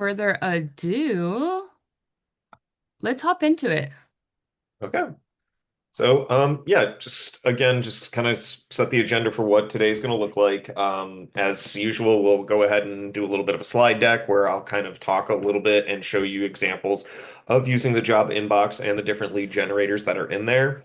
further ado, let's hop into it. Okay. So, yeah, just again, just kind of set the agenda for what today's going to look like. As usual, we'll go ahead and do a little bit of a slide deck where I'll kind of talk a little bit and show you examples of using the job inbox and the different lead generators that are in there.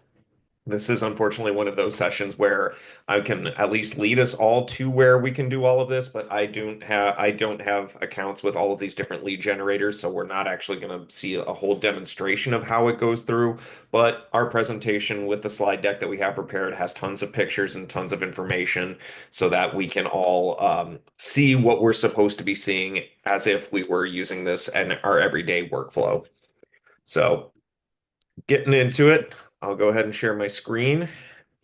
This is unfortunately one of those sessions where I can at least lead us all to where we can do all of this, but I don't have accounts with all of these different lead generators, so we're not actually going to see a whole demonstration of how it goes through. But our presentation with the slide deck that we have prepared has tons of pictures and tons of information so that we can all see what we're supposed to be seeing as if we were using this in our everyday workflow. So getting into it, I'll go ahead and share my screen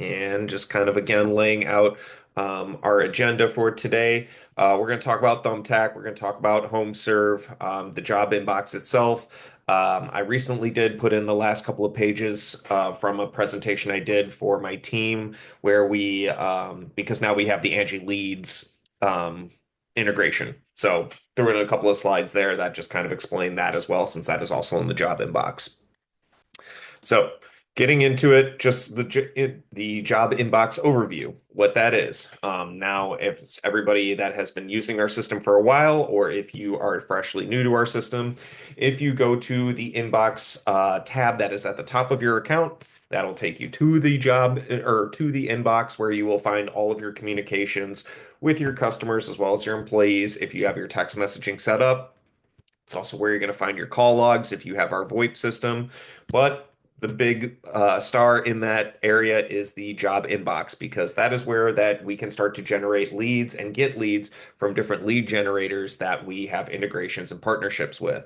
and just kind of again laying out our agenda for today. We're going to talk about Thumbtack. We're going to talk about HomeServe, the job inbox itself. I recently did put in the last couple of pages from a presentation I did for my team where because now we have the Angi Leads integration. So threw in a couple of slides there that just kind of explain that as well, since that is also in the job inbox. So, getting into it, just the job inbox overview, what that is. Now, if it's everybody that has been using our system for a while, or if you are freshly new to our system, if you go to the inbox tab that is at the top of your account, that'll take you to the job or to the inbox where you will find all of your communications with your customers as well as your employees if you have your text messaging set up. It's also where you're going to find your call logs if you have our VoIP system. But the big star in that area is the job inbox because that is where that we can start to generate leads and get leads from different lead generators that we have integrations and partnerships with.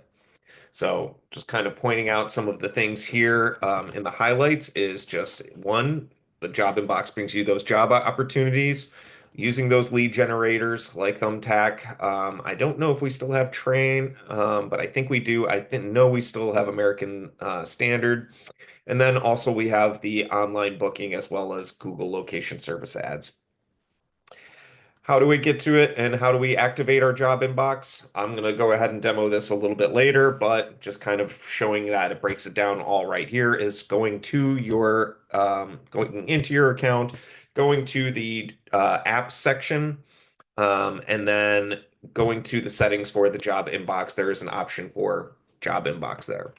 So just kind of pointing out some of the things here in the highlights is just one, the job inbox brings you those job opportunities. Using those lead generators like Thumbtack. I don't know if we still have Train, but I think we do. I think no, we still have American Standard. And then also we have the online booking as well as Google location service ads. How do we get to it and how do we activate our job inbox? I'm going to go ahead and demo this a little bit later, but just kind of showing that it breaks it down all right here is going into your account, going to the apps section, and then going to the settings for the job inbox. There is an option for job inbox there.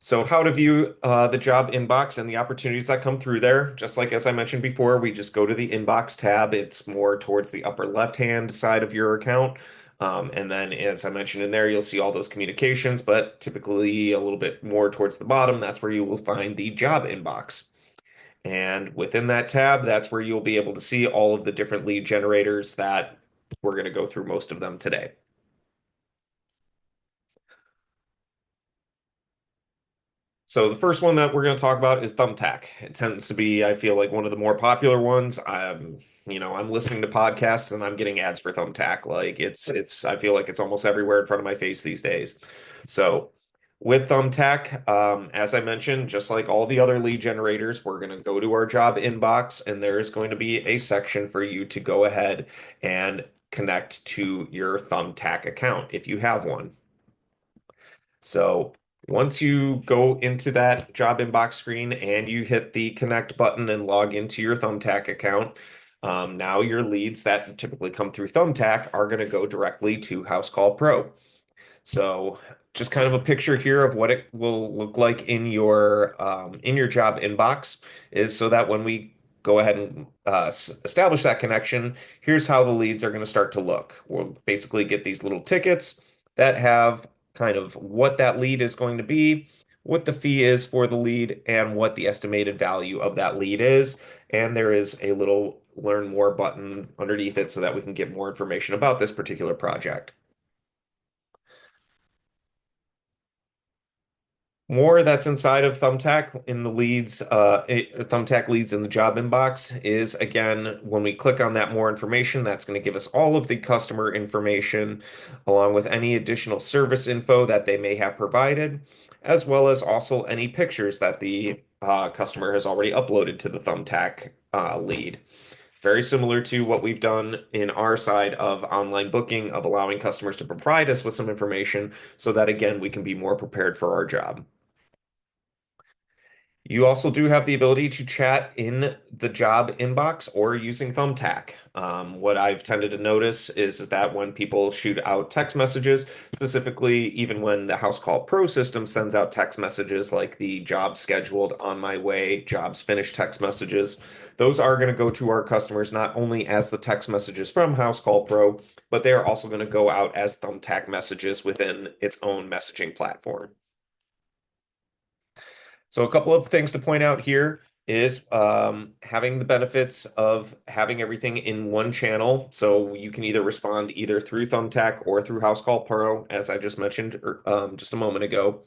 So how to view the job inbox and the opportunities that come through there. Just like as I mentioned before, we just go to the inbox tab. It's more towards the upper left-hand side of your account. And then as I mentioned in there, you'll see all those communications, but typically a little bit more towards the bottom, that's where you will find the job inbox. And within that tab, that's where you'll be able to see all of the different lead generators that we're going to go through most of them today. So the first one that we're going to talk about is Thumbtack. It tends to be, I feel like, one of the more popular ones. I'm listening to podcasts and I'm getting ads for Thumbtack. Like I feel like it's almost everywhere in front of my face these days. So with Thumbtack, as I mentioned, just like all the other lead generators, we're going to go to our job inbox and there is going to be a section for you to go ahead and connect to your Thumbtack account if you have one. So once you go into that job inbox screen and you hit the connect button and log into your Thumbtack account, now your leads that typically come through Thumbtack are going to go directly to Housecall Pro. So just kind of a picture here of what it will look like in your job inbox is so that when we go ahead and establish that connection, here's how the leads are going to start to look. We'll basically get these little tickets that have kind of what that lead is going to be, what the fee is for the lead, and what the estimated value of that lead is. And there is a little learn more button underneath it so that we can get more information about this particular project. More that's inside of Thumbtack in the leads, Thumbtack leads in the job inbox is again, when we click on that more information, that's going to give us all of the customer information along with any additional service info that they may have provided, as well as also any pictures that the customer has already uploaded to the Thumbtack lead. Very similar to what we've done in our side of online booking, of allowing customers to provide us with some information so that, again, we can be more prepared for our job. You also do have the ability to chat in the job inbox or using Thumbtack. What I've tended to notice is that when people shoot out text messages, specifically even when the Housecall Pro system sends out text messages like the job scheduled on my way, jobs finished text messages, those are going to go to our customers not only as the text messages from Housecall Pro, but they are also going to go out as Thumbtack messages within its own messaging platform. So a couple of things to point out here is having the benefits of having everything in one channel. So you can either respond either through Thumbtack or through Housecall Pro, as I just mentioned just a moment ago.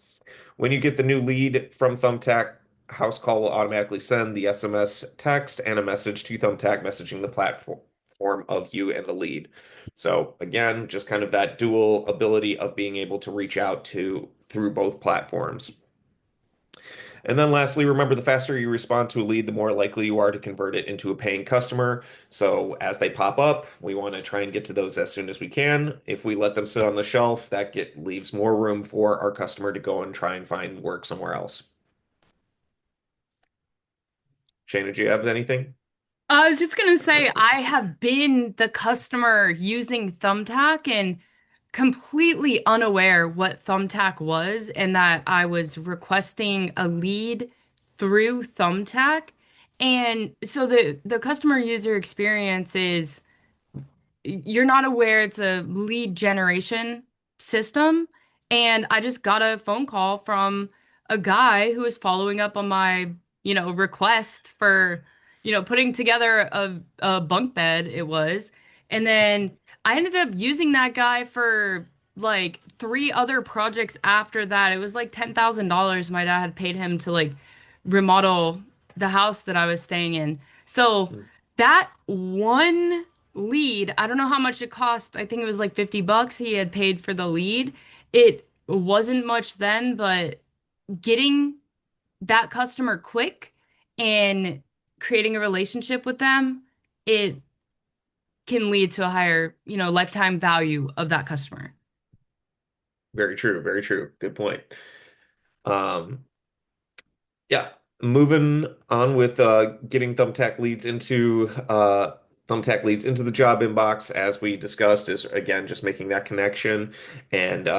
When you get the new lead from Thumbtack, Housecall will automatically send the SMS text and a message to Thumbtack messaging the platform of you and the lead. So again, just kind of that dual ability of being able to reach out to through both platforms. And then lastly, remember the faster you respond to a lead, the more likely you are to convert it into a paying customer. So as they pop up, we want to try and get to those as soon as we can. If we let them sit on the shelf, that leaves more room for our customer to go and try and find work somewhere else. Shana, do you have anything? I was just gonna say, I have been the customer using Thumbtack and completely unaware what Thumbtack was, and that I was requesting a lead through Thumbtack. And so the customer user experience is you're not aware it's a lead generation system. And I just got a phone call from a guy who was following up on my, request for, putting together a bunk bed, it was. And then I ended up using that guy for like three other projects after that. It was like $10,000 my dad had paid him to like remodel the house that I was staying in. So that one lead, I don't know how much it cost. I think it was like $50 he had paid for the lead. It wasn't much then, but getting that customer quick and creating a relationship with them, it can lead to a higher, lifetime value of that customer. Very true, very true. Good point. Um, yeah, moving on with getting Thumbtack leads into the job inbox, as we discussed, is again just making that connection. And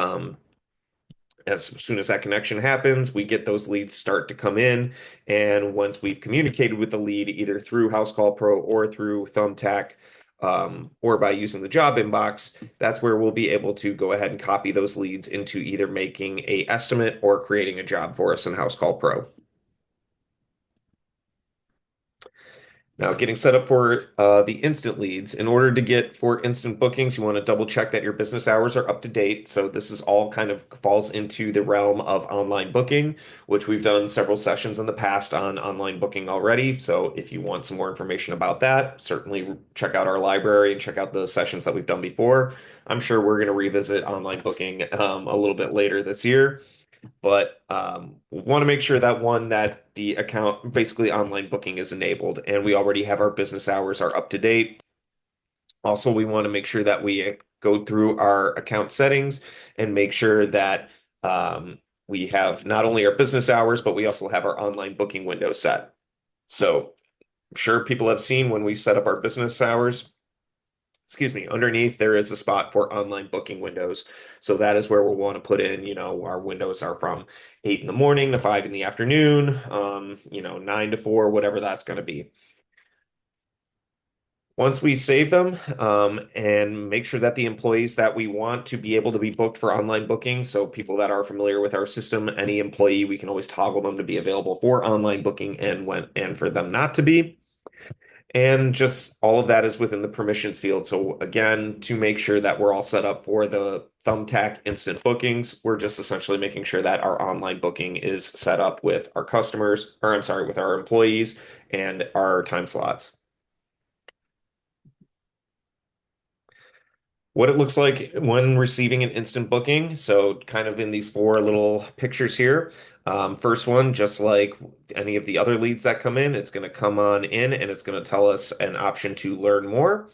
as soon as that connection happens, we get those leads start to come in. And once we've communicated with the lead, either through Housecall Pro or through Thumbtack, or by using the job inbox, that's where we'll be able to go ahead and copy those leads into either making a estimate or creating a job for us in Housecall Pro. Now, getting set up for the instant leads. In order to get for instant bookings, you want to double check that your business hours are up to date. So this is all kind of falls into the realm of online booking, which we've done several sessions in the past on online booking already. So if you want some more information about that, certainly check out our library and check out the sessions that we've done before. I'm sure we're going to revisit online booking a little bit later this year. But we want to make sure that the account, basically online booking, is enabled, and we already have our business hours are up to date. Also, we want to make sure that we go through our account settings and make sure that we have not only our business hours, but we also have our online booking window set. So I'm sure people have seen when we set up our business hours, excuse me, underneath there is a spot for online booking windows. So that is where we'll want to put in, our windows are from 8 in the morning to 5 in the afternoon, 9 to 4, whatever that's going to be. Once we save them, and make sure that the employees that we want to be able to be booked for online booking, so people that are familiar with our system, any employee, we can always toggle them to be available for online booking and for them not to be. And just all of that is within the permissions field. So again, to make sure that we're all set up for the Thumbtack instant bookings, we're just essentially making sure that our online booking is set up with our customers, or I'm sorry, with our employees and our time slots. What it looks like when receiving an instant booking. So, kind of in these four little pictures here. First one, just like any of the other leads that come in, it's going to come on in and it's going to tell us an option to learn more.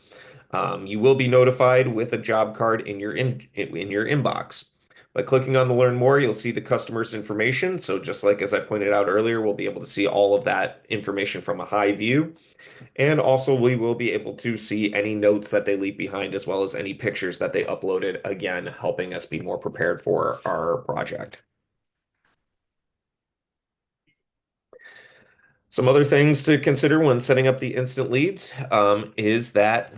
You will be notified with a job card in your inbox. By clicking on the Learn More, you'll see the customer's information. So, just like as I pointed out earlier, we'll be able to see all of that information from a high view. And also, we will be able to see any notes that they leave behind, as well as any pictures that they uploaded, again, helping us be more prepared for our project. Some other things to consider when setting up the instant leads is that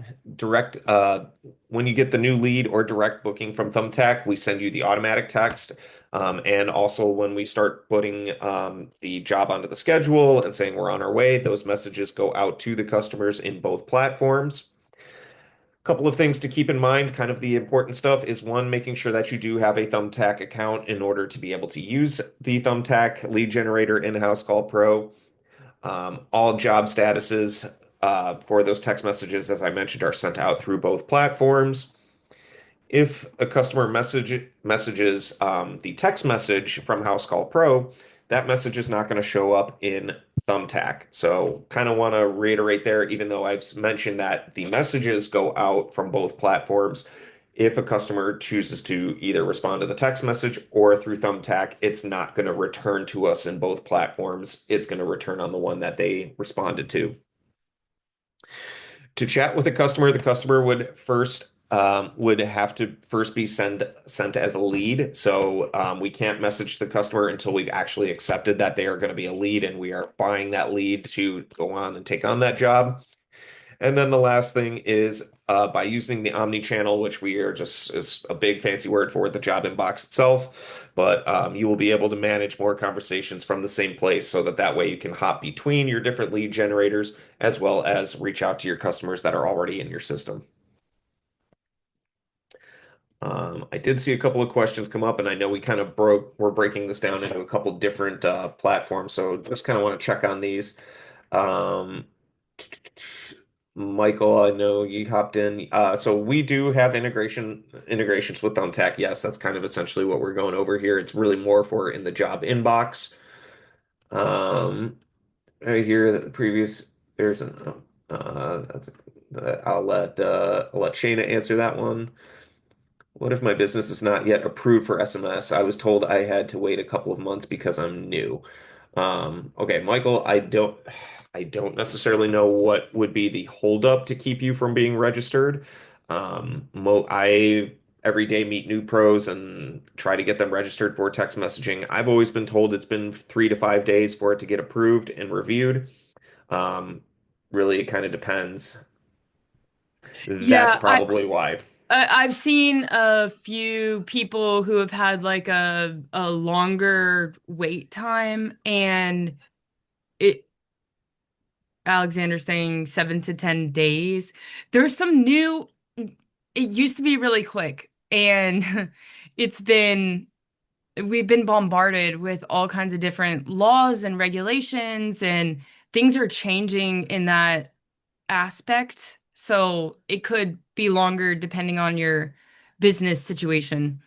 when you get the new lead or direct booking from Thumbtack, we send you the automatic text. And also, when we start putting the job onto the schedule and saying we're on our way, those messages go out to the customers in both platforms. Couple of things to keep in mind, kind of the important stuff is one, making sure that you do have a Thumbtack account in order to be able to use the Thumbtack lead generator in Housecall Pro. All job statuses for those text messages, as I mentioned, are sent out through both platforms. If a customer messages the text message from House Call Pro, that message is not going to show up in Thumbtack. So, kind of want to reiterate there, even though I've mentioned that the messages go out from both platforms. If a customer chooses to either respond to the text message or through Thumbtack, it's not going to return to us in both platforms. It's going to return on the one that they responded to. To chat with a customer, the customer would have to first be sent as a lead. So we can't message the customer until we've actually accepted that they are going to be a lead and we are buying that lead to go on and take on that job. And then the last thing is by using the omni channel, which we are just is a big fancy word for the job inbox itself, but you will be able to manage more conversations from the same place so that that way you can hop between your different lead generators as well as reach out to your customers that are already in your system. I did see a couple of questions come up, and I know we're breaking this down into a couple different platforms, so just kind of want to check on these. Um, Michael, I know you hopped in. So we do have integrations with Thumbtack. Yes, that's kind of essentially what we're going over here. It's really more for in the job inbox. Um, right here that the previous there's an that's I'll let Shayna answer that one. What if my business is not yet approved for SMS? I was told I had to wait a couple of months because I'm new. Okay, Michael, I don't necessarily know what would be the holdup to keep you from being registered. I every day meet new pros and try to get them registered for text messaging. I've always been told it's been 3 to 5 days for it to get approved and reviewed. Um, Really, it kind of depends. That's Yeah, probably why. I've seen a few people who have had like a longer wait time, and it Alexander's saying 7 to 10 days. There's some new, it used to be really quick, and it's been we've been bombarded with all kinds of different laws and regulations, and things are changing in that aspect. So it could be longer depending on your business situation.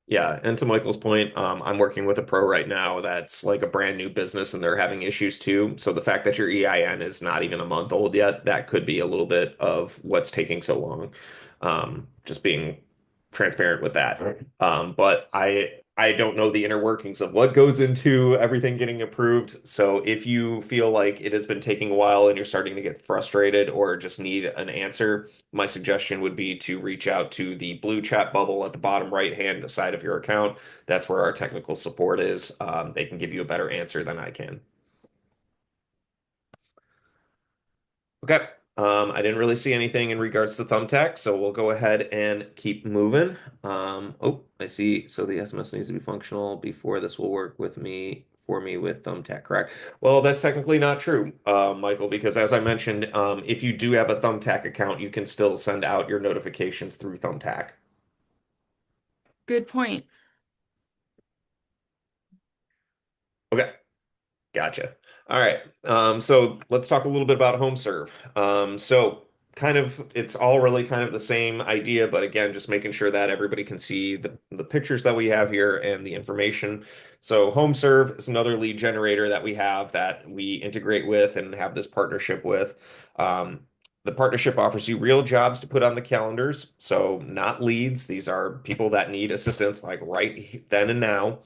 Yeah, and to Michael's point, I'm working with a pro right now that's like a brand new business and they're having issues too. So the fact that your EIN is not even a month old yet, that could be a little bit of what's taking so long. Just being transparent with that. But I don't know the inner workings of what goes into everything getting approved. So if you feel like it has been taking a while and you're starting to get frustrated or just need an answer, my suggestion would be to reach out to the blue chat bubble at the bottom right hand side of your account. That's where our technical support is. They can give you a better answer than I can. Okay. I didn't really see anything in regards to Thumbtack, so we'll go ahead and keep moving. Oh, I see. So the SMS needs to be functional before this will work with me for me with Thumbtack, correct? Well, that's technically not true, Michael, because as I mentioned, if you do have a Thumbtack account, you can still send out your notifications through Thumbtack. Good point. Okay. Gotcha. All right. So let's talk a little bit about HomeServe. So kind of it's all really kind of the same idea, but again, just making sure that everybody can see the pictures that we have here and the information. So HomeServe is another lead generator that we have that we integrate with and have this partnership with. Um, the partnership offers you real jobs to put on the calendars, so not leads. These are people that need assistance like right then and now.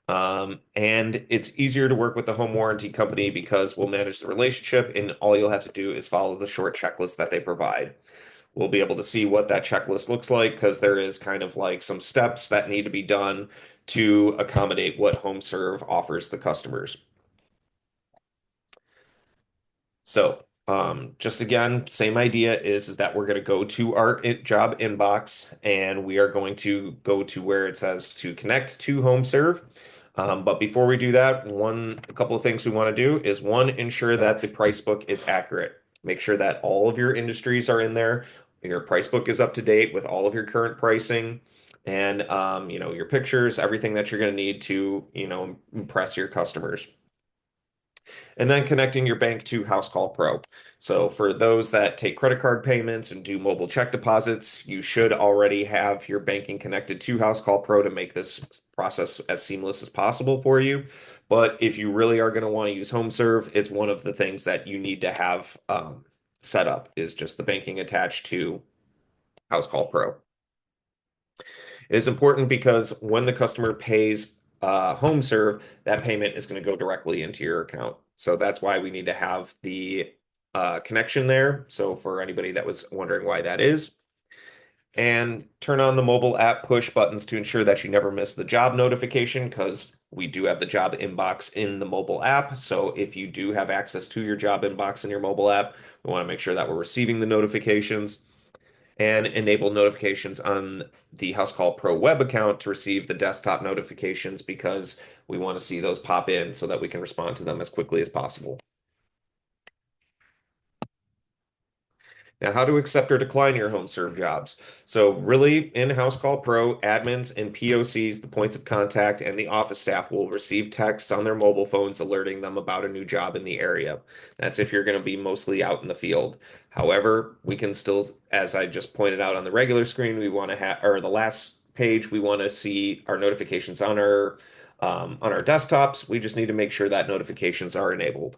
And it's easier to work with the home warranty company because we'll manage the relationship, and all you'll have to do is follow the short checklist that they provide. We'll be able to see what that checklist looks like because there is kind of like some steps that need to be done to accommodate what HomeServe offers the customers. So, just again, same idea is that we're going to go to our job inbox and we are going to go to where it says to connect to HomeServe. But before we do that, a couple of things we want to do is one, ensure that the price book is accurate. Make sure that all of your industries are in there. Your price book is up to date with all of your current pricing and your pictures, everything that you're going to need to, impress your customers and then connecting your bank to Housecall Pro. So for those that take credit card payments and do mobile check deposits, you should already have your banking connected to Housecall Pro to make this process as seamless as possible for you. But if you really are going to want to use HomeServe, it's one of the things that you need to have set up is just the banking attached to Housecall Pro. It is important because when the customer pays HomeServe, that payment is going to go directly into your account. So that's why we need to have the connection there. So for anybody that was wondering why that is, and turn on the mobile app push buttons to ensure that you never miss the job notification because we do have the job inbox in the mobile app. So if you do have access to your job inbox in your mobile app, we want to make sure that we're receiving the notifications and enable notifications on the Housecall Pro web account to receive the desktop notifications because we want to see those pop in so that we can respond to them as quickly as possible. Now, how to accept or decline your HomeServe jobs. So really, in Housecall Pro, admins and POCs, the points of contact, and the office staff will receive texts on their mobile phones alerting them about a new job in the area. That's if you're going to be mostly out in the field. However, we can still, as I just pointed out on the regular screen, we want to have, or the last page, we want to see our notifications on our desktops. We just need to make sure that notifications are enabled.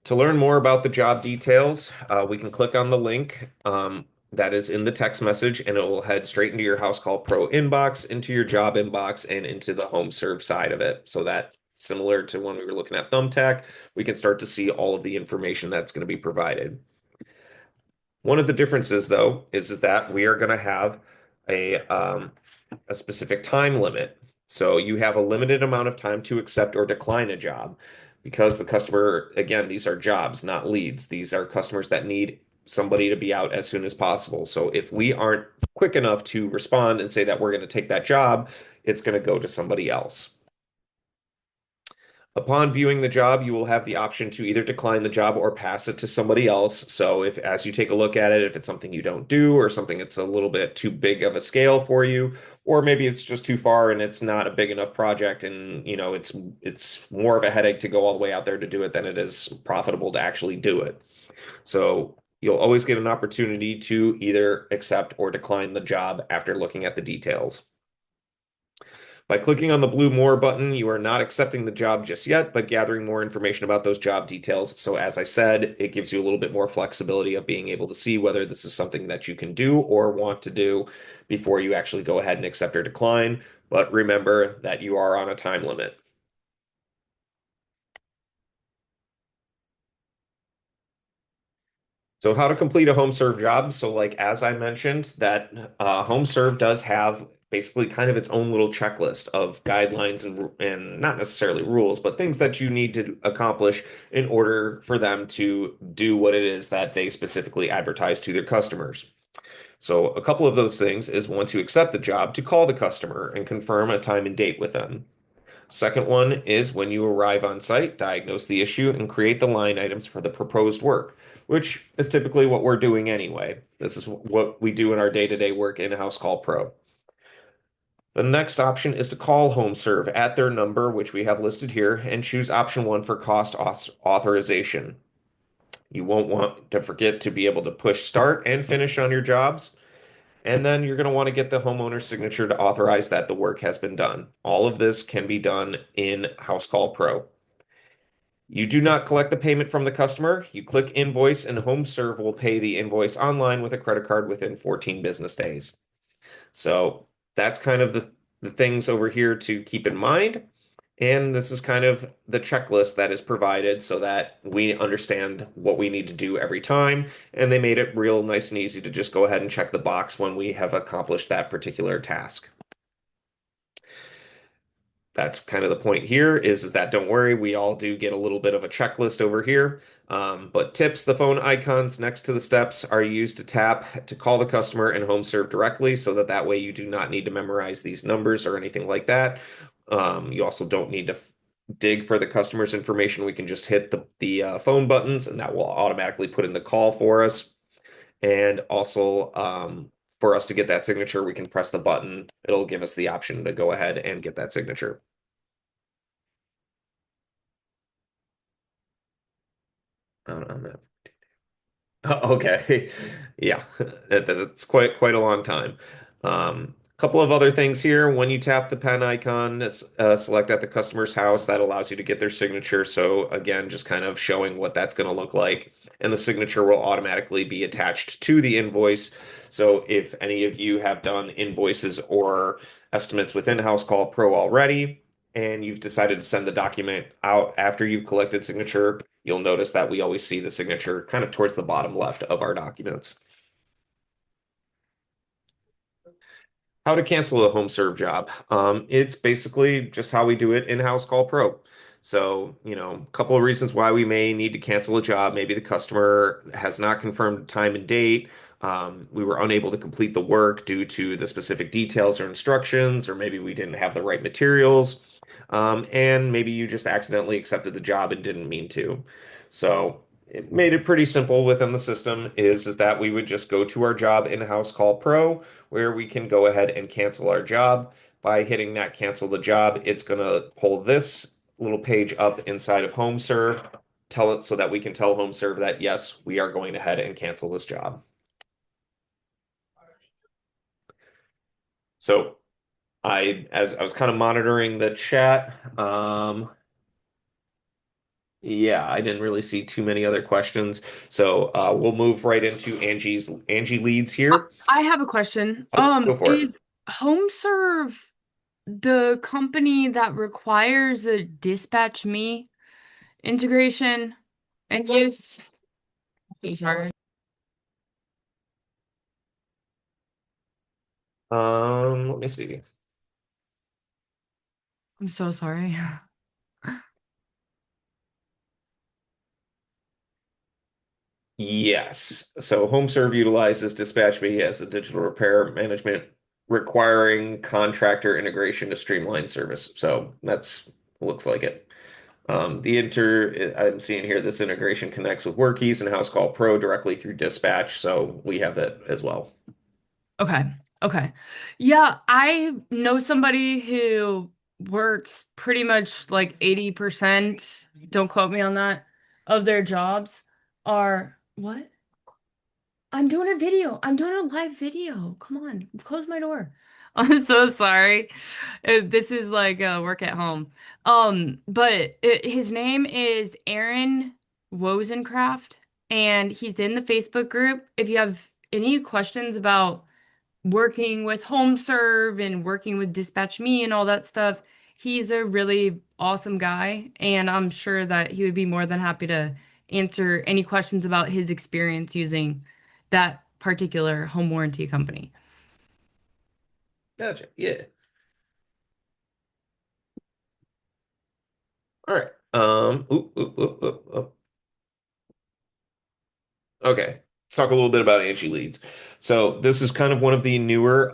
To learn more about the job details, we can click on the link that is in the text message, and it will head straight into your Housecall Pro inbox, into your job inbox, and into the HomeServe side of it. So that, similar to when we were looking at Thumbtack, we can start to see all of the information that's going to be provided. One of the differences, though, is that we are going to have a a specific time limit. So you have a limited amount of time to accept or decline a job because the customer, again, these are jobs, not leads. These are customers that need somebody to be out as soon as possible. So if we aren't quick enough to respond and say that we're going to take that job, it's going to go to somebody else. Upon viewing the job, you will have the option to either decline the job or pass it to somebody else. So if as you take a look at it, if it's something you don't do or something that's a little bit too big of a scale for you, or maybe it's just too far and it's not a big enough project and it's more of a headache to go all the way out there to do it than it is profitable to actually do it. So you'll always get an opportunity to either accept or decline the job after looking at the details. By clicking on the blue More button, you are not accepting the job just yet, but gathering more information about those job details. So, as I said, it gives you a little bit more flexibility of being able to see whether this is something that you can do or want to do before you actually go ahead and accept or decline. But remember that you are on a time limit. So how to complete a home serve job. So like as I mentioned, that home serve does have basically kind of its own little checklist of guidelines and not necessarily rules, but things that you need to accomplish in order for them to do what it is that they specifically advertise to their customers. So a couple of those things is once you accept the job to call the customer and confirm a time and date with them. Second one is when you arrive on site, diagnose the issue and create the line items for the proposed work, which is typically what we're doing anyway. This is what we do in our day-to-day work in Housecall Pro. The next option is to call HomeServe at their number, which we have listed here, and choose option one for cost authorization. You won't want to forget to be able to push start and finish on your jobs. And then you're going to want to get the homeowner's signature to authorize that the work has been done. All of this can be done in Housecall Pro. You do not collect the payment from the customer. You click invoice, and HomeServe will pay the invoice online with a credit card within 14 business days. So that's kind of the things over here to keep in mind. And this is kind of the checklist that is provided so that we understand what we need to do every time. And they made it real nice and easy to just go ahead and check the box when we have accomplished that particular task. That's kind of the point here is that don't worry, we all do get a little bit of a checklist over here. But tips, the phone icons next to the steps are used to tap to call the customer and home serve directly so that that way you do not need to memorize these numbers or anything like that. You also don't need to dig for the customer's information. We can just hit the phone buttons and that will automatically put in the call for us. And also, for us to get that signature, we can press the button. It'll give us the option to go ahead and get that signature. On that. Okay. Yeah, that's quite a long time. Couple of other things here. When you tap the pen icon, select at the customer's house. That allows you to get their signature. So again, just kind of showing what that's going to look like. And the signature will automatically be attached to the invoice. So if any of you have done invoices or estimates within House Call Pro already, and you've decided to send the document out after you've collected signature, you'll notice that we always see the signature kind of towards the bottom left of our documents. How to cancel a home serve job. It's basically just how we do it in House Call Pro. So, a couple of reasons why we may need to cancel a job. Maybe the customer has not confirmed time and date. We were unable to complete the work due to the specific details or instructions, or maybe we didn't have the right materials. And maybe you just accidentally accepted the job and didn't mean to. So, it made it pretty simple within the system is that we would just go to our job in House Call Pro where we can go ahead and cancel our job. By hitting that cancel the job, it's going to pull this little page up inside of HomeServe, tell it so that we can tell HomeServe that yes, we are going ahead and cancel this job. So as I was kind of monitoring the chat, yeah, I didn't really see too many other questions. So we'll move right into Angi Leads here. I have a question. Oh, go for it. Is HomeServe the company that requires a dispatch me integration and use? I'm sorry. Let me see. I'm so sorry. Yes. So HomeServe utilizes DispatchMe as a digital repair management requiring contractor integration to streamline service. So that's looks like it. I'm seeing here this integration connects with Workies and House Call Pro directly through Dispatch. So we have that as well. Okay. Okay. Yeah, I know somebody who works pretty much like 80%, don't quote me on that, of their jobs are what? I'm doing a video. I'm doing a live video. Come on, close my door. I'm so sorry. This is like work at home. His name is Aaron Wozencraft, and he's in the Facebook group. If you have any questions about working with HomeServe and working with Dispatch Me and all that stuff, he's a really awesome guy, and I'm sure that he would be more than happy to answer any questions about his experience using that particular home warranty company. Gotcha. Yeah. All right. Okay. Let's talk a little bit about Angie Leads. So this is kind of one of the newer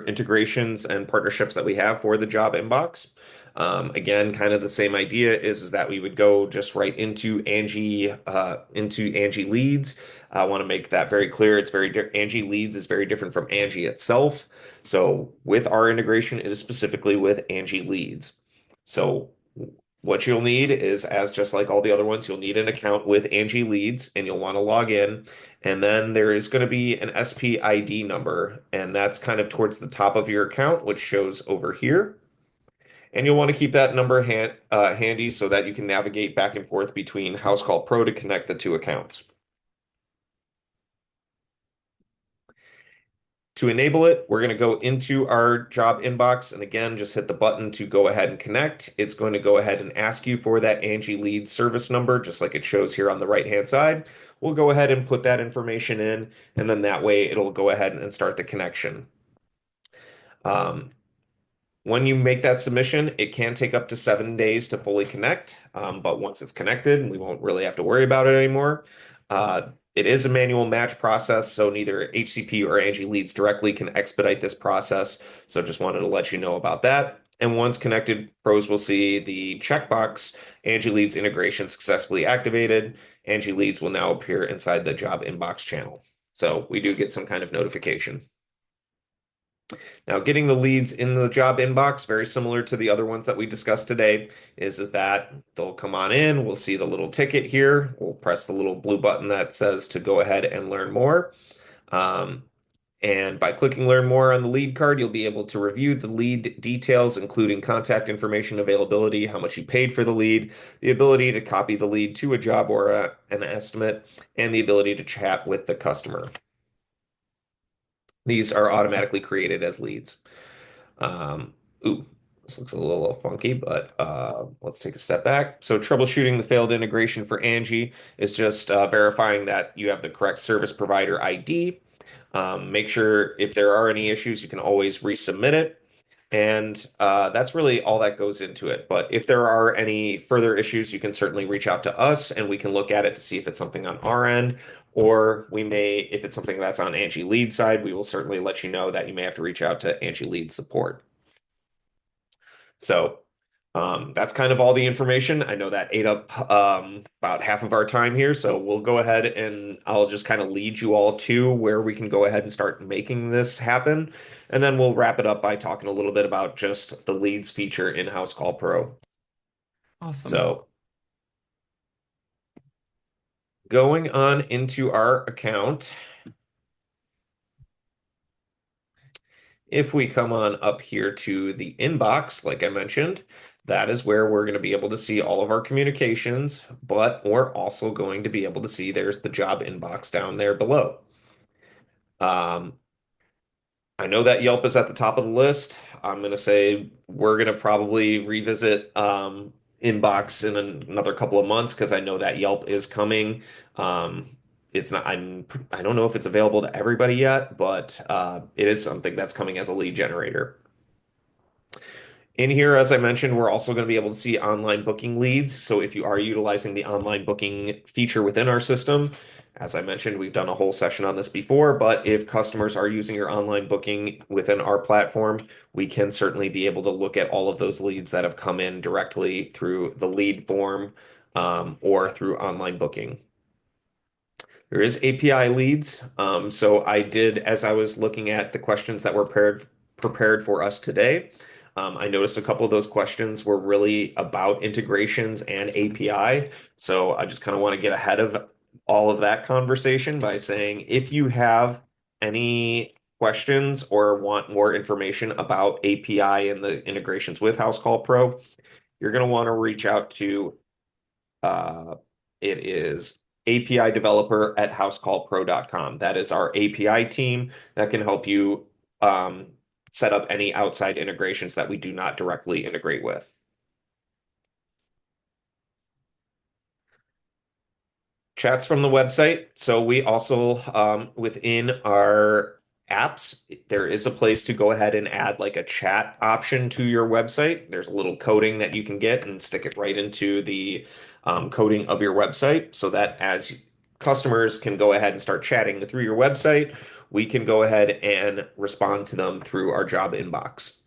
integrations and partnerships that we have for the job inbox. Again, kind of the same idea is that we would go just right into Angie Leads. I want to make that very clear. Angie Leads is very different from Angie itself. So with our integration, it is specifically with Angie Leads. So what you'll need is, as just like all the other ones, you'll need an account with Angi Leads and you'll want to log in. And then there is going to be an SPID number, and that's kind of towards the top of your account, which shows over here. And you'll want to keep that number handy so that you can navigate back and forth between Housecall Pro to connect the two accounts. To enable it, we're going to go into our job inbox and again, just hit the button to go ahead and connect. It's going to go ahead and ask you for that Angi Lead service number, just like it shows here on the right-hand side. We'll go ahead and put that information in, and then that way it'll go ahead and start the connection. Um, when you make that submission, it can take up to 7 days to fully connect, but once it's connected, we won't really have to worry about it anymore. It is a manual match process, so neither HCP or Angi Leads directly can expedite this process. So just wanted to let you know about that. And once connected, pros will see the checkbox, Angi Leads integration successfully activated. Angi Leads will now appear inside the job inbox channel. So we do get some kind of notification. Now, getting the leads in the job inbox, very similar to the other ones that we discussed today, is that they'll come on in. We'll see the little ticket here. We'll press the little blue button that says to go ahead and learn more. Um, and by clicking Learn More on the lead card, you'll be able to review the lead details, including contact information, availability, how much you paid for the lead, the ability to copy the lead to a job or an estimate, and the ability to chat with the customer. These are automatically created as leads. Um, ooh, this looks a little funky, but let's take a step back. So troubleshooting the failed integration for Angi is just verifying that you have the correct service provider ID. Make sure if there are any issues, you can always resubmit it. And that's really all that goes into it. But if there are any further issues, you can certainly reach out to us and we can look at it to see if it's something on our end. Or we may, if it's something that's on Angi Lead side, we will certainly let you know that you may have to reach out to Angi Lead support. So that's kind of all the information. I know that ate up about half of our time here, so we'll go ahead and I'll just kind of lead you all to where we can go ahead and start making this happen. And then we'll wrap it up by talking a little bit about just the leads feature in Housecall Pro. Awesome. So going on into our account, if we come on up here to the inbox, like I mentioned, that is where we're going to be able to see all of our communications, but we're also going to be able to see there's the job inbox down there below. Um, I know that Yelp is at the top of the list. I'm going to say we're going to probably revisit inbox in another couple of months because I know that Yelp is coming. It's not, I don't know if it's available to everybody yet, but it is something that's coming as a lead generator. In here, as I mentioned, we're also going to be able to see online booking leads. So if you are utilizing the online booking feature within our system, as I mentioned, we've done a whole session on this before, but if customers are using your online booking within our platform, we can certainly be able to look at all of those leads that have come in directly through the lead form or through online booking. There is API leads. So I did, as I was looking at the questions that were prepared for us today, I noticed a couple of those questions were really about integrations and API. So I just kind of want to get ahead of all of that conversation by saying if you have any questions or want more information about API and the integrations with Housecall Pro, you're going to want to reach out to uh, it is API developer at housecallpro.com. That is our API team that can help you set up any outside integrations that we do not directly integrate with. Chats from the website. So we also, within our apps, there is a place to go ahead and add like a chat option to your website. There's a little coding that you can get and stick it right into the coding of your website so that as customers can go ahead and start chatting through your website, we can go ahead and respond to them through our job inbox.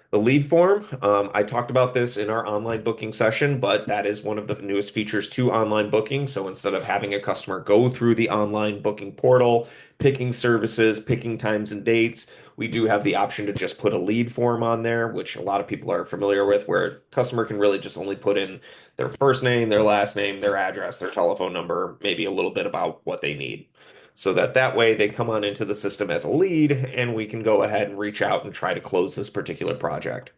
The lead form, I talked about this in our online booking session, but that is one of the newest features to online booking. So instead of having a customer go through the online booking portal, picking services, picking times and dates, We do have the option to just put a lead form on there, which a lot of people are familiar with, where a customer can really just only put in their first name, their last name, their address, their telephone number, maybe a little bit about what they need. So that way they come on into the system as a lead and we can go ahead and reach out and try to close this particular project.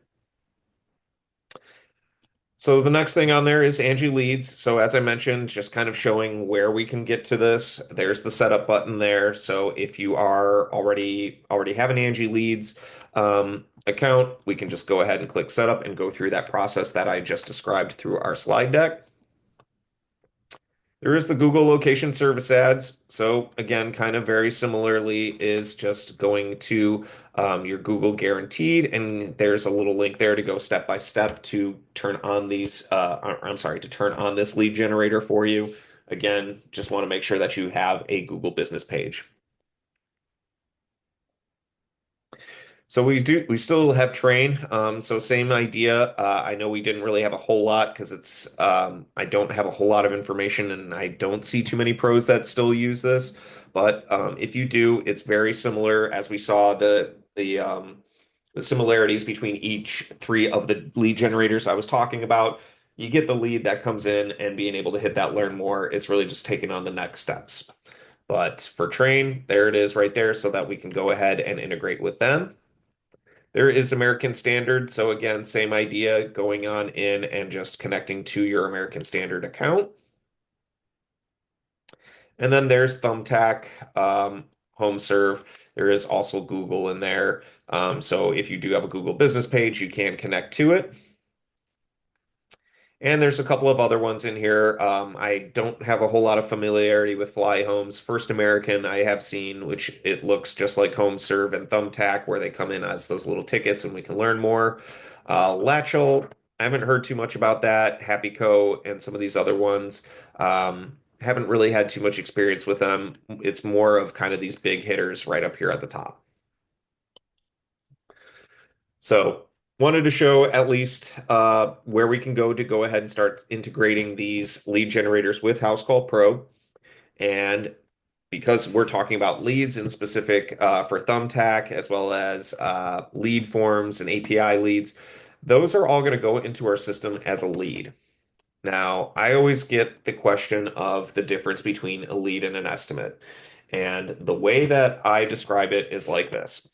So the next thing on there is Angi Leads. So as I mentioned, just kind of showing where we can get to this. There's the setup button there. So if you are already have an Angi Leads account, we can just go ahead and click setup and go through that process that I just described through our slide deck. There is the Google location service ads. So again, kind of very similarly is just going to your Google guaranteed, and there's a little link there to go step by step to turn on these. I'm sorry, to turn on this lead generator for you. Again, just want to make sure that you have a Google business page. So we still have train. So same idea. I know we didn't really have a whole lot because I don't have a whole lot of information and I don't see too many pros that still use this. But if you do, it's very similar as we saw the similarities between each three of the lead generators I was talking about. You get the lead that comes in and being able to hit that learn more. It's really just taking on the next steps. But for train, there it is right there so that we can go ahead and integrate with them. There is American Standard. So again, same idea, going on in and just connecting to your American Standard account. And then there's Thumbtack, HomeServe. There is also Google in there. So if you do have a Google business page, you can connect to it. And there's a couple of other ones in here. I don't have a whole lot of familiarity with Fly Homes. First American, I have seen, which it looks just like HomeServe and Thumbtack, where they come in as those little tickets and we can learn more. Latchel, I haven't heard too much about that. Happy Co. and some of these other ones. Haven't really had too much experience with them. It's more of kind of these big hitters right up here at the top. So wanted to show at least where we can go ahead and start integrating these lead generators with Housecall Pro. And because we're talking about leads in specific for Thumbtack as well as lead forms and API leads, those are all going to go into our system as a lead. Now, I always get the question of the difference between a lead and an estimate. And the way that I describe it is like this.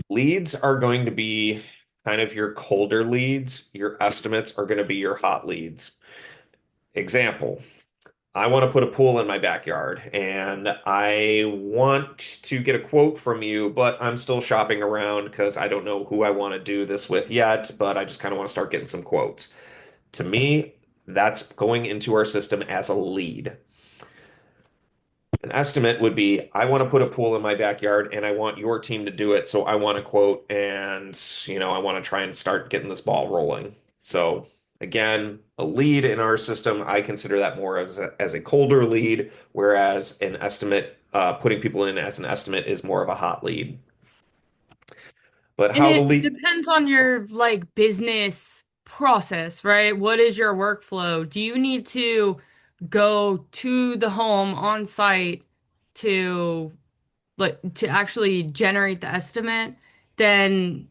Leads are going to be kind of your colder leads. Your estimates are going to be your hot leads. Example, I want to put a pool in my backyard and I want to get a quote from you, but I'm still shopping around because I don't know who I want to do this with yet, but I just kind of want to start getting some quotes. To me, that's going into our system as a lead. An estimate would be, I want to put a pool in my backyard and I want your team to do it. So I want a quote and, I want to try and start getting this ball rolling. So again, a lead in our system, I consider that more as a colder lead, whereas an estimate, putting people in as an estimate is more of a hot lead. But And how the it lead, depends on your like business process, right? What is your workflow? Do you need to go to the home on site to to actually generate the estimate, then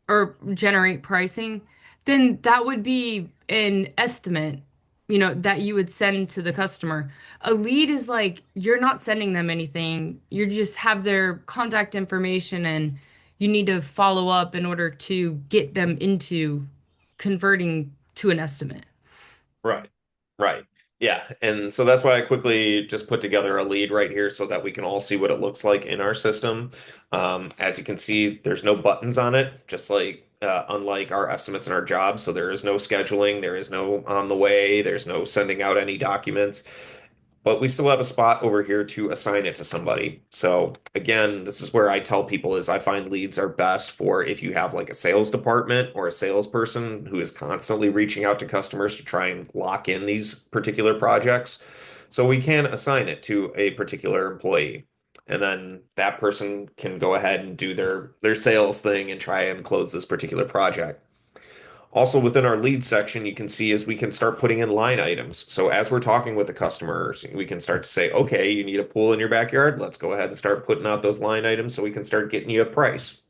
or generate pricing, then that would be an estimate, that you would send to the customer. A lead is like you're not sending them anything. You just have their contact information and you need to follow up in order to get them into converting to an estimate. right, right. Yeah. And so that's why I quickly just put together a lead right here so that we can all see what it looks like in our system. As you can see, there's no buttons on it, just like unlike our estimates and our jobs. So there is no scheduling, there is no on the way, there's no sending out any documents. But we still have a spot over here to assign it to somebody. So again, this is where I tell people is I find leads are best for if you have like a sales department or a salesperson who is constantly reaching out to customers to try and lock in these particular projects. So we can assign it to a particular employee. And then that person can go ahead and do their sales thing and try and close this particular project. Also within our lead section, you can see is we can start putting in line items. So as we're talking with the customers, we can start to say, okay, you need a pool in your backyard. Let's go ahead and start putting out those line items so we can start getting you a price.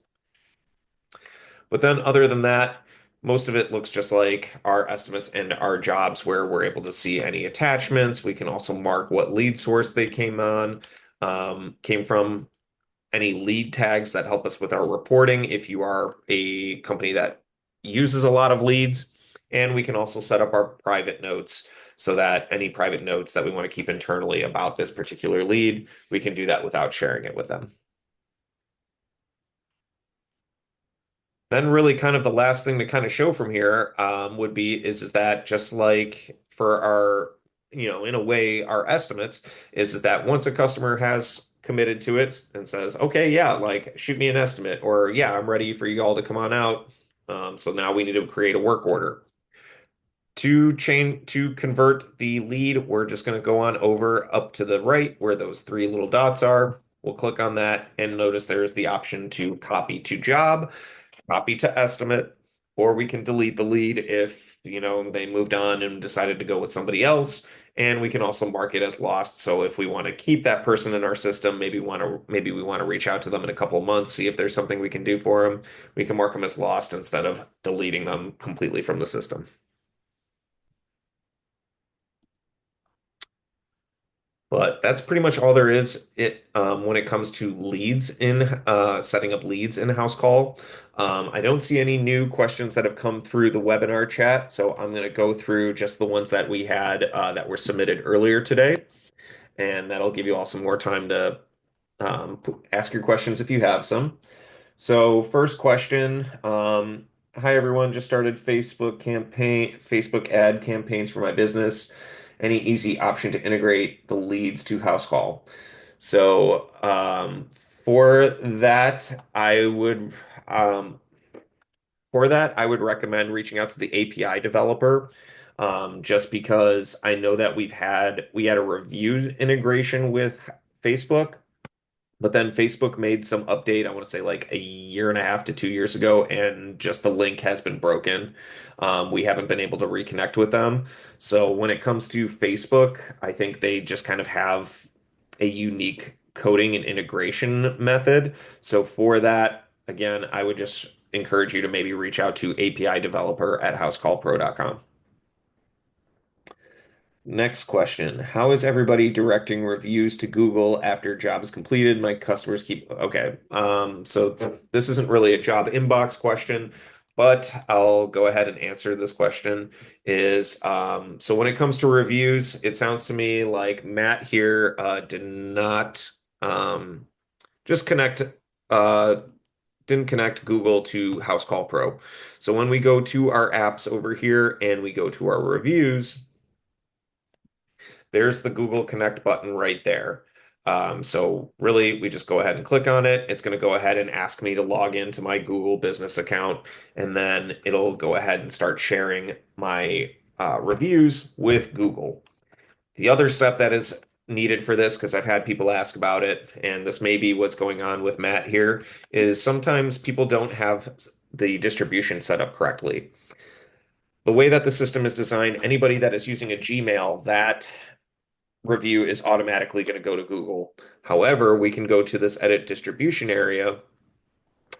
But then other than that, most of it looks just like our estimates and our jobs where we're able to see any attachments. We can also mark what lead source they came from, any lead tags that help us with our reporting if you are a company that uses a lot of leads. And we can also set up our private notes so that any private notes that we want to keep internally about this particular lead, we can do that without sharing it with them. Then really kind of the last thing to kind of show from here would be is that just like for our, in a way, our estimates is that once a customer has committed to it and says, okay, yeah, like shoot me an estimate, or yeah, I'm ready for you all to come on out. So now we need to create a work order. To convert the lead, we're just going to go on over up to the right where those three little dots are. We'll click on that and notice there is the option to copy to job, copy to estimate, or we can delete the lead if, they moved on and decided to go with somebody else. And we can also mark it as lost. So if we want to keep that person in our system, maybe we want to reach out to them in a couple of months, see if there's something we can do for them. We can mark them as lost instead of deleting them completely from the system. But that's pretty much all there is when it comes to leads in setting up leads in Housecall. I don't see any new questions that have come through the webinar chat, so I'm going to go through just the ones that we had that were submitted earlier today, and that'll give you all some more time to ask your questions if you have some. So first question, hi everyone, just started Facebook ad campaigns for my business. Any easy option to integrate the leads to Housecall? So for that, um, I would recommend reaching out to the API developer, just because I know that we had a reviews integration with Facebook. But then Facebook made some update, I want to say like a year and a half to 2 years ago, and just the link has been broken. We haven't been able to reconnect with them. So when it comes to Facebook, I think they just kind of have a unique coding and integration method. So for that, again, I would just encourage you to maybe reach out to API developer at housecallpro.com. Next question. How is everybody directing reviews to Google after job is completed? My customers keep, okay. This isn't really a job inbox question, but I'll go ahead and answer this question so when it comes to reviews, it sounds to me like Matt here did not just uh, didn't connect Google to Housecall Pro. So when we go to our apps over here and we go to our reviews, there's the Google Connect button right there. So really, we just go ahead and click on it. It's going to go ahead and ask me to log into my Google business account, and then it'll go ahead and start sharing my reviews with Google. The other step that is needed for this, because I've had people ask about it, and this may be what's going on with Matt here, is sometimes people don't have the distribution set up correctly. The way that the system is designed, anybody that is using a Gmail, that review is automatically going to go to Google. However, we can go to this edit distribution area,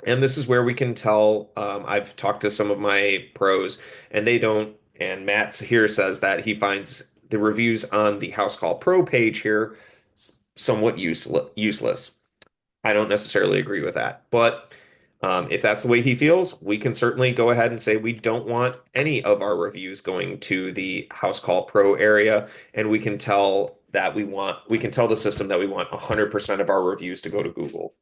and this is where we can tell. I've talked to some of my pros, and they don't. And Matt's here says that he finds the reviews on the House Call Pro page here somewhat useless. I don't necessarily agree with that, but if that's the way he feels, we can certainly go ahead and say we don't want any of our reviews going to the House Call Pro area, and we can tell the system that we want 100% of our reviews to go to Google.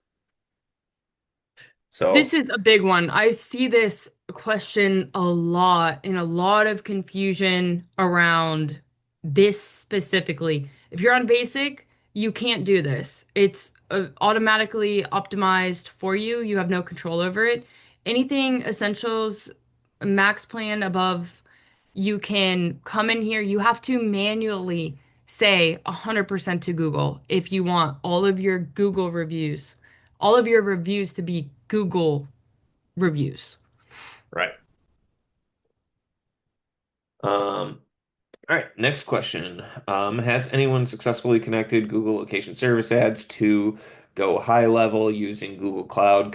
This So, is a big one. I see this question a lot and a lot of confusion around this specifically. If you're on basic, you can't do this. It's automatically optimized for you. You have no control over it. Anything essentials, max plan above, you can come in here. You have to manually say 100% to Google if you want all of your reviews to be Google reviews. right. Um, all right, next question. Has anyone successfully connected Google Location Service ads to go high level using Google Cloud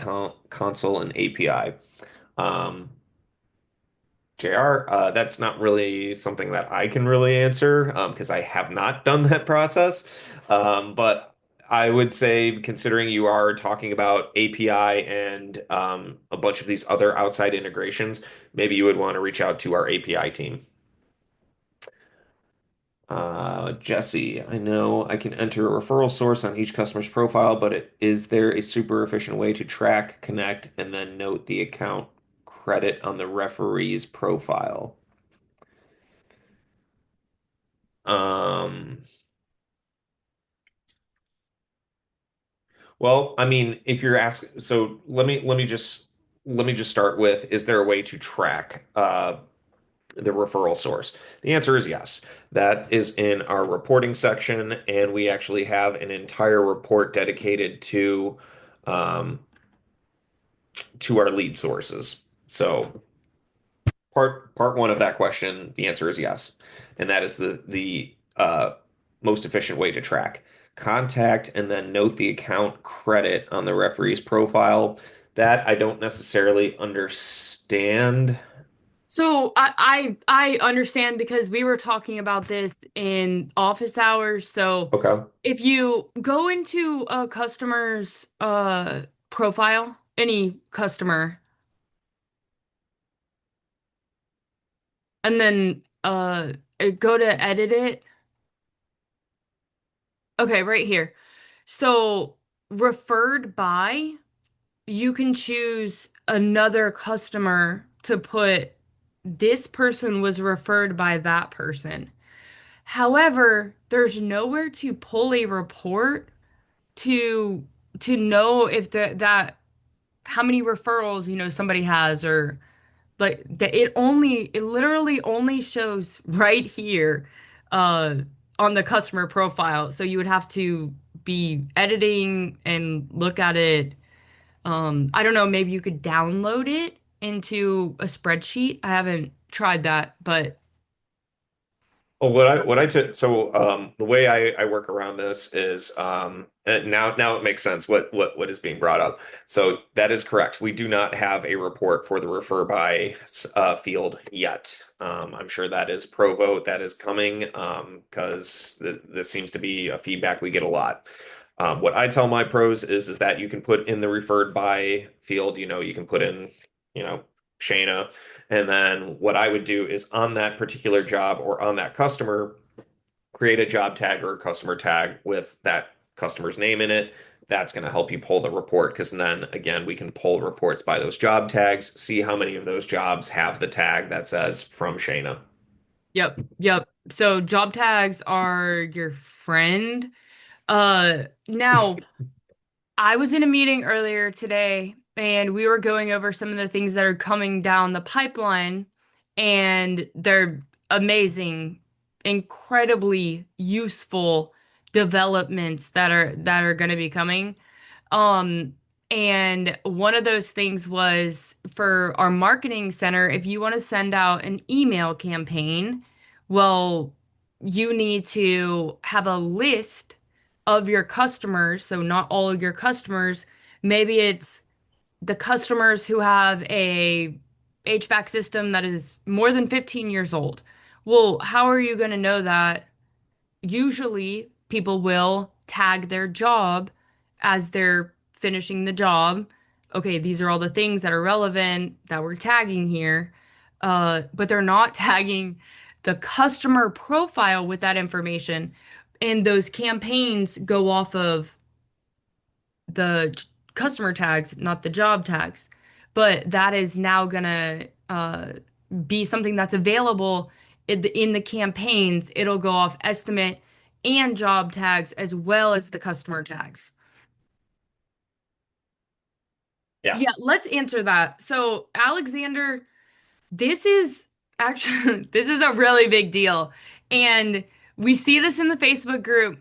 Console and API? Um, JR, that's not really something that I can really answer because I have not done that process. But I would say, considering you are talking about API and a bunch of these other outside integrations, maybe you would want to reach out to our API team. Jesse, I know I can enter a referral source on each customer's profile, but is there a super efficient way to track, connect, and then note the account credit on the referee's profile? Um, well, I mean, if you're asking, so let me just start with, is there a way to track the referral source? The answer is yes. That is in our reporting section, and we actually have an entire report dedicated um, to our lead sources. So part one of that question, the answer is yes, and that is the most efficient way to track. Contact and then note the account credit on the referee's profile. That I don't necessarily understand. So I understand because we were talking about this in office hours. So Okay. if you go into a customer's profile, any customer, and then go to edit it. Okay, right here. So referred by, you can choose another customer to put this person was referred by that person. However, there's nowhere to pull a report to know if that how many referrals, somebody has, or like that. It literally only shows right here uh on the customer profile. So you would have to be editing and look at it. I don't know, maybe you could download it into a spreadsheet. I haven't tried that, but Well, what I took so the way I work around this is and now it makes sense what is being brought up. So that is correct. We do not have a report for the refer by field yet. I'm sure that is pro vote that is coming because this seems to be a feedback we get a lot. What I tell my pros is that you can put in the referred by field. You can put in you know Shayna. And then what I would do is on that particular job or on that customer, create a job tag or a customer tag with that customer's name in it. That's going to help you pull the report because then again, we can pull reports by those job tags, see how many of those jobs have the tag that says from Shayna. yep, yep. So job tags are your friend. Now I was in a meeting earlier today and we were going over some of the things that are coming down the pipeline, and they're amazing, incredibly useful developments that are going to be coming. Um, and one of those things was for our marketing center, if you want to send out an email campaign, well, you need to have a list of your customers. So not all of your customers. Maybe it's the customers who have a HVAC system that is more than 15 years old. Well, how are you going to know that? Usually people will tag their job as they're finishing the job. Okay, these are all the things that are relevant that we're tagging here. But they're not tagging the customer profile with that information. And those campaigns go off of the customer tags, not the job tags. But that is now gonna be something that's available in the campaigns. It'll go off estimate and job tags as well as the customer tags. Yeah. Yeah, let's answer that. So, Alexander, this is actually this is a really big deal. And we see this in the Facebook group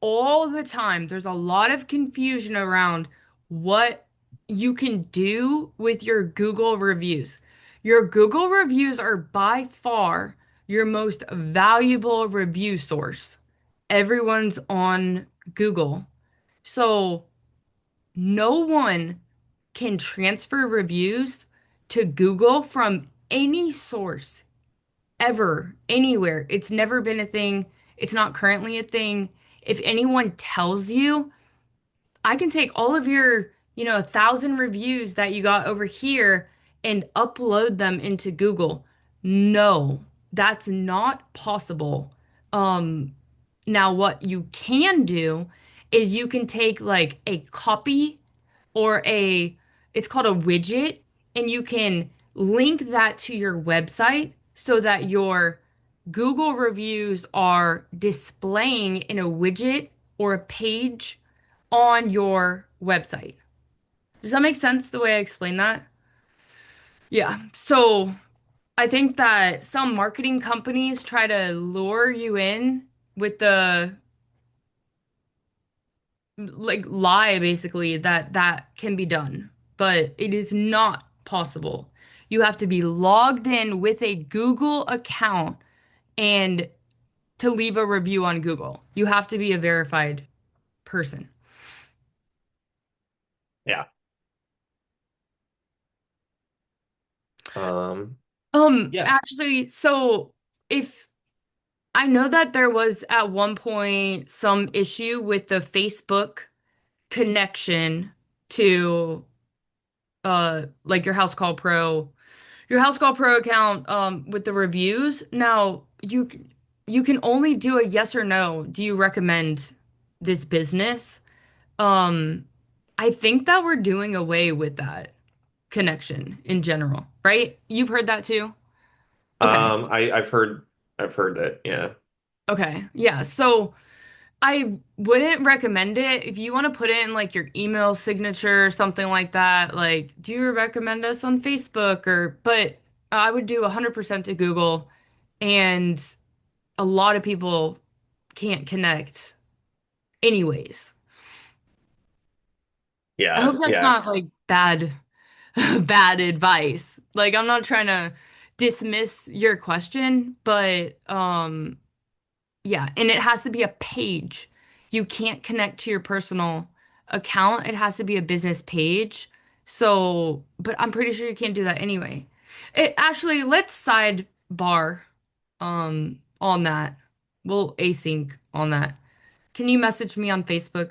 all the time. There's a lot of confusion around what you can do with your Google reviews. Your Google reviews are by far your most valuable review source. Everyone's on Google. So no one can transfer reviews to Google from any source ever, anywhere. It's never been a thing. It's not currently a thing. If anyone tells you, I can take all of your, 1,000 reviews that you got over here and upload them into Google. No, that's not possible. Um, Now what you can do is you can take like a copy or it's called a widget, and you can link that to your website so that your Google reviews are displaying in a widget or a page on your website. Does that make sense the way I explain that? Yeah. So I think that some marketing companies try to lure you in with the like lie basically that that can be done, but it is not possible. You have to be logged in with a Google account and to leave a review on Google. You have to be a verified person. Yeah. Um, yeah. Actually, so if I know that there was at one point some issue with the Facebook connection to like your House Call Pro account with the reviews. Now, you can only do a yes or no. Do you recommend this business? Um I think that we're doing away with that connection in general, right? You've heard that too? Okay. I've heard that. Yeah. Okay. Yeah. So I wouldn't recommend it if you want to put it in like your email signature or something like that. Like, do you recommend us on Facebook or, but I would do 100% to Google, and a lot of people can't connect anyways. I hope Yeah. that's Yeah. not like bad, bad advice. Like, I'm not trying to dismiss your question, but, yeah, and it has to be a page. You can't connect to your personal account. It has to be a business page. So, but I'm pretty sure you can't do that anyway. It actually, let's sidebar on that. We'll async on that. Can you message me on Facebook?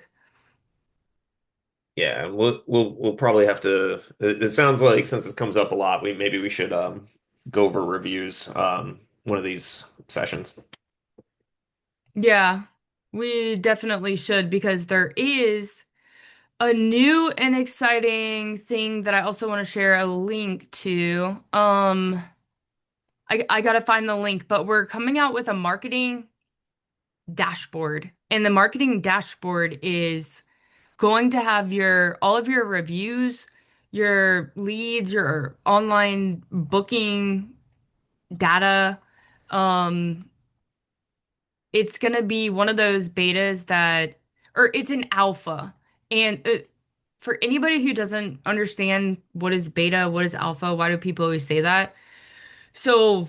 Yeah. We'll probably have to. It sounds like since it comes up a lot, we should go over reviews one of these sessions. Yeah, we definitely should because there is a new and exciting thing that I also want to share a link to. I gotta find the link, but we're coming out with a marketing dashboard. And the marketing dashboard is going to have your all of your reviews, your leads, your online booking data. Um, it's gonna be one of those betas that, or it's an alpha. And for anybody who doesn't understand what is beta, what is alpha, why do people always say that? So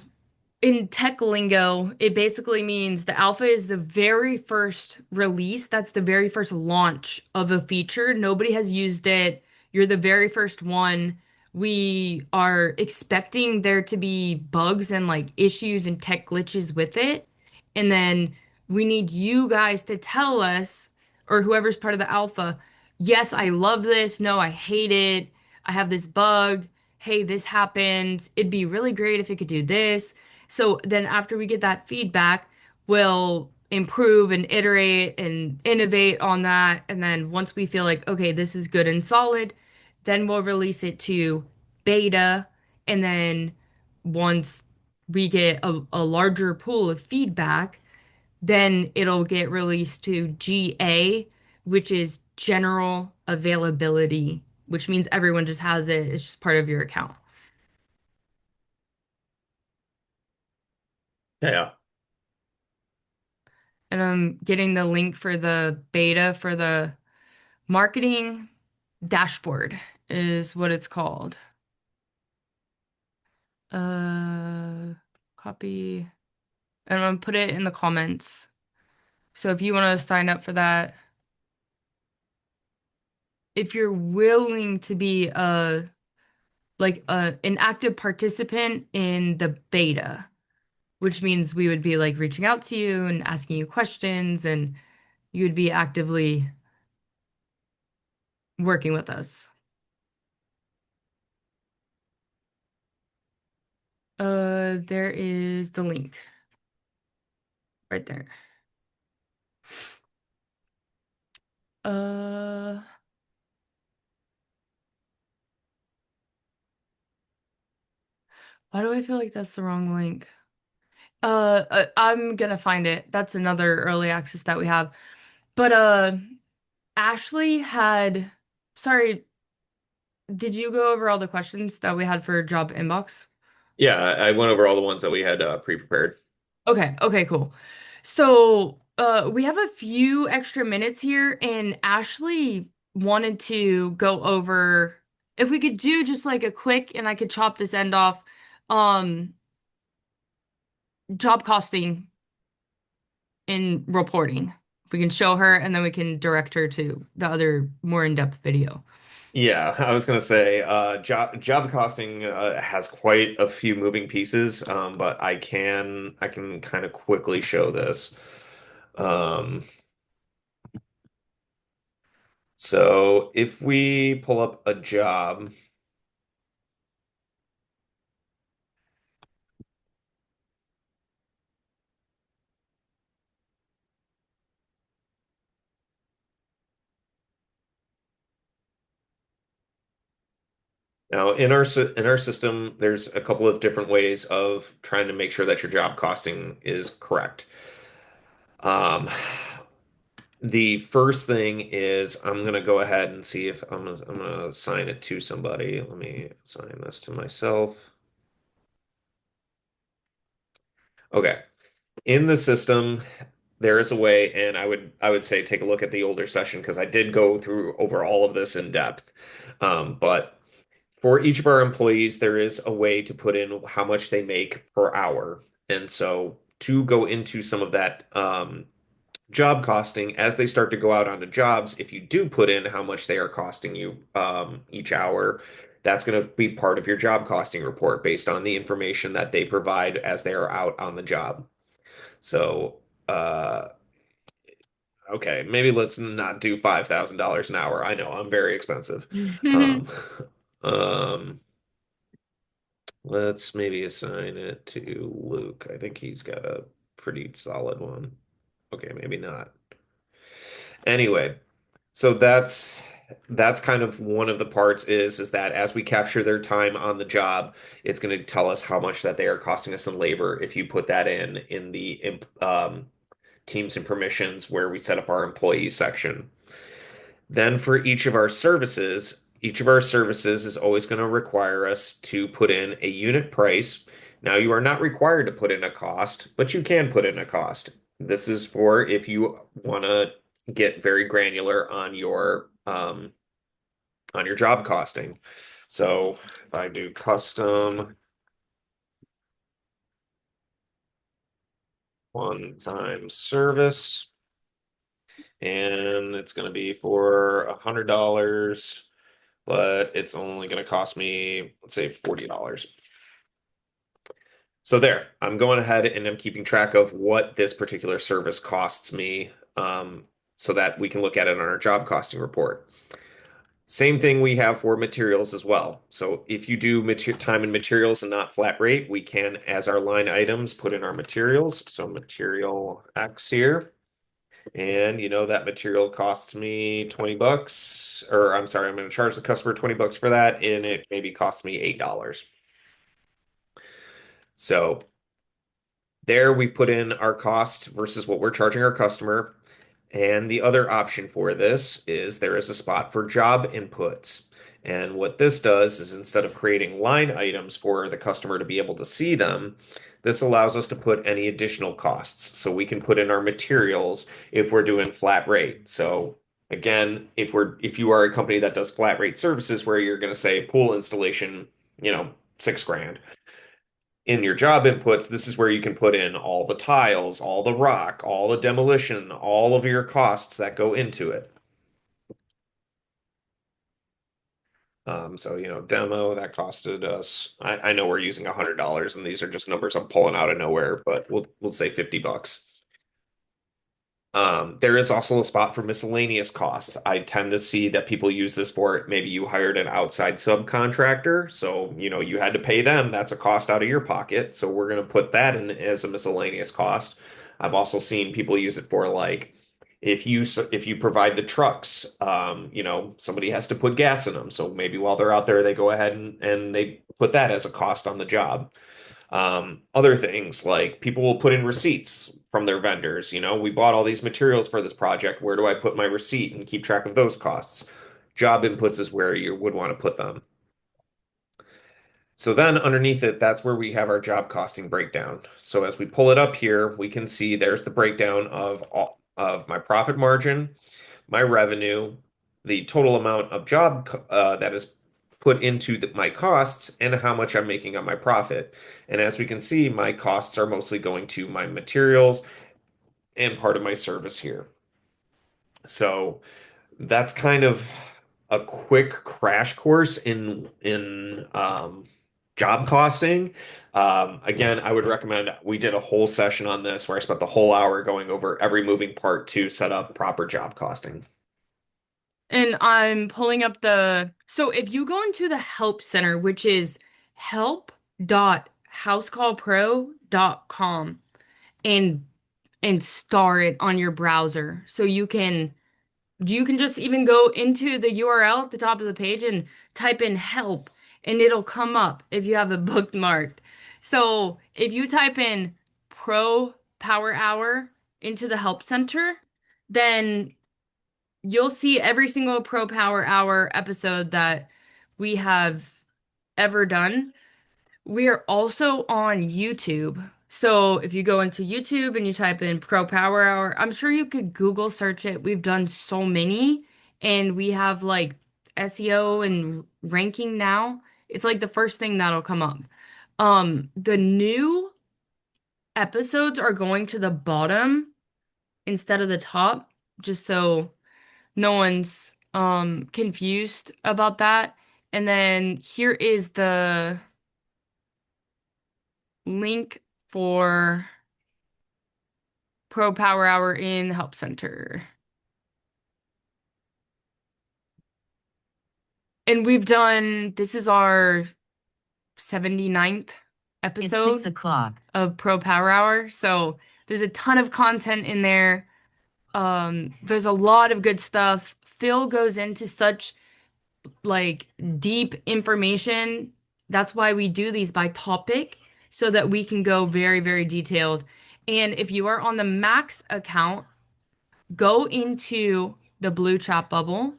in tech lingo, it basically means the alpha is the very first release. That's the very first launch of a feature. Nobody has used it. You're the very first one. We are expecting there to be bugs and like issues and tech glitches with it. And then we need you guys to tell us, or whoever's part of the alpha, yes, I love this. No, I hate it. I have this bug. Hey, this happened. It'd be really great if it could do this. So then after we get that feedback, we'll improve and iterate and innovate on that. And then once we feel like, okay, this is good and solid, then we'll release it to beta. And then once we get a larger pool of feedback, then it'll get released to GA, which is general availability, which means everyone just has it. It's just part of your account. Yeah. And I'm getting the link for the beta for the marketing dashboard is what it's called. Uh, Copy. And I'm gonna put it in the comments. So if you want to sign up for that, if you're willing to be an active participant in the beta, which means we would be like reaching out to you and asking you questions and you would be actively working with us. There is the link right there. Uh, why do I feel like that's the wrong link? I'm gonna find it. That's another early access that we have. But Ashley had, sorry, did you go over all the questions that we had for job inbox? Yeah, I went over all the ones that we had pre-prepared. Okay, okay, cool. So, we have a few extra minutes here, and Ashley wanted to go over if we could do just like a quick, and I could chop this end off, um, job costing in reporting. If we can show her, and then we can direct her to the other more in-depth video. Yeah, I was gonna say, job costing has quite a few moving pieces, but I can kind of quickly show this. Um, so if we pull up a job, now in our system, there's a couple of different ways of trying to make sure that your job costing is correct. Um, the first thing is I'm gonna go ahead and see if I'm gonna assign it to somebody. Let me assign this to myself. Okay. In the system, there is a way, and I would say take a look at the older session because I did go through over all of this in depth. But for each of our employees, there is a way to put in how much they make per hour. And so to go into some of that job costing as they start to go out onto jobs, if you do put in how much they are costing you each hour, that's going to be part of your job costing report based on the information that they provide as they are out on the job. So, uh, okay, maybe let's not do $5,000 an hour. I know I'm very expensive. Um, um, let's maybe assign it to Luke. I think he's got a pretty solid one. Okay, maybe not. Anyway, so that's kind of one of the parts is that as we capture their time on the job, it's going to tell us how much that they are costing us in labor if you put that in the teams and permissions where we set up our employee section. Then for each of our services is always going to require us to put in a unit price. Now, you are not required to put in a cost, but you can put in a cost. This is for if you want to get very granular on your job costing. So if I do custom one-time service, and it's going to be for $100, but it's only going to cost me, let's say, $40. So there, I'm going ahead and I'm keeping track of what this particular service costs me, so that we can look at it on our job costing report. Same thing we have for materials as well. So if you do time and materials and not flat rate, we can, as our line items, put in our materials. So material X here. And that material costs me 20 bucks, or I'm sorry, I'm going to charge the customer 20 bucks for that, and it maybe costs me $8. So there we've put in our cost versus what we're charging our customer. And the other option for this is there is a spot for job inputs. And what this does is instead of creating line items for the customer to be able to see them, this allows us to put any additional costs. So we can put in our materials if we're doing flat rate. So again, if you are a company that does flat rate services where you're going to say pool installation, 6 grand. In your job inputs, this is where you can put in all the tiles, all the rock, all the demolition, all of your costs that go into it. Demo that costed us. I know we're using $100, and these are just numbers I'm pulling out of nowhere, but we'll say $50. There is also a spot for miscellaneous costs. I tend to see that people use this for maybe you hired an outside subcontractor, so you had to pay them. That's a cost out of your pocket. So we're going to put that in as a miscellaneous cost. I've also seen people use it for like if you provide the trucks, somebody has to put gas in them. So maybe while they're out there, they go ahead and they put that as a cost on the job. Other things like people will put in receipts from their vendors. We bought all these materials for this project. Where do I put my receipt and keep track of those costs? Job inputs is where you would want to put them. So then underneath it, that's where we have our job costing breakdown. So as we pull it up here, we can see there's the breakdown of my profit margin, my revenue, the total amount of job that is put into my costs, and how much I'm making on my profit. And as we can see, my costs are mostly going to my materials and part of my service here. So that's kind of a quick crash course in job costing. Again, I would recommend we did a whole session on this where I spent the whole hour going over every moving part to set up proper job costing. And I'm pulling up so if you go into the help center, which is help.housecallpro.com and star it on your browser. So you can just even go into the URL at the top of the page and type in help and it'll come up if you have it bookmarked. So if you type in Pro Power Hour into the help center, then you'll see every single Pro Power Hour episode that we have ever done. We are also on YouTube. So if you go into YouTube and you type in Pro Power Hour, I'm sure you could Google search it. We've done so many and we have like SEO and ranking now. It's like the first thing that'll come up. The new episodes are going to the bottom instead of the top, just so no one's confused about that. And then here is the link for Pro Power Hour in the Help Center. And this is our 79th It's episode 6 o'clock. of Pro Power Hour. So there's a ton of content in there. There's a lot of good stuff. Phil goes into such like deep information. That's why we do these by topic so that we can go very, very detailed. And if you are on the Max account, go into the blue chat bubble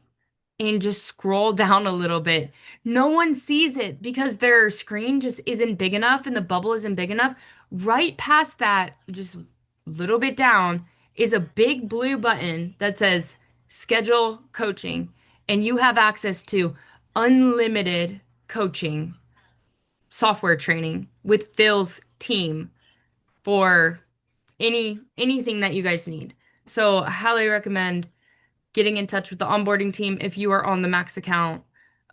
and just scroll down a little bit. No one sees it because their screen just isn't big enough and the bubble isn't big enough. Right past that, just a little bit down, is a big blue button that says schedule coaching. And you have access to unlimited coaching, software training with Phil's team for anything that you guys need. So I highly recommend getting in touch with the onboarding team if you are on the Max account.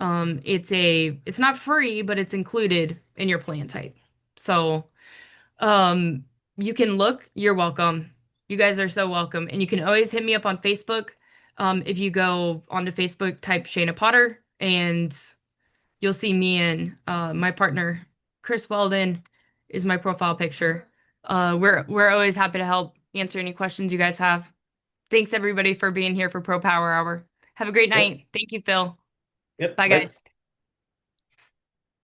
It's not free, but it's included in your plan type. So um, you can look. You're welcome. You guys are so welcome, and you can always hit me up on Facebook. If you go onto Facebook, type Shayna Potter, and you'll see me and my partner Chris Weldon is my profile picture. We're always happy to help answer any questions you guys have. Thanks everybody for being here for Pro Power Hour. Have a great Yep. night. Thank you, Phil. Yep. Bye, Bye. guys.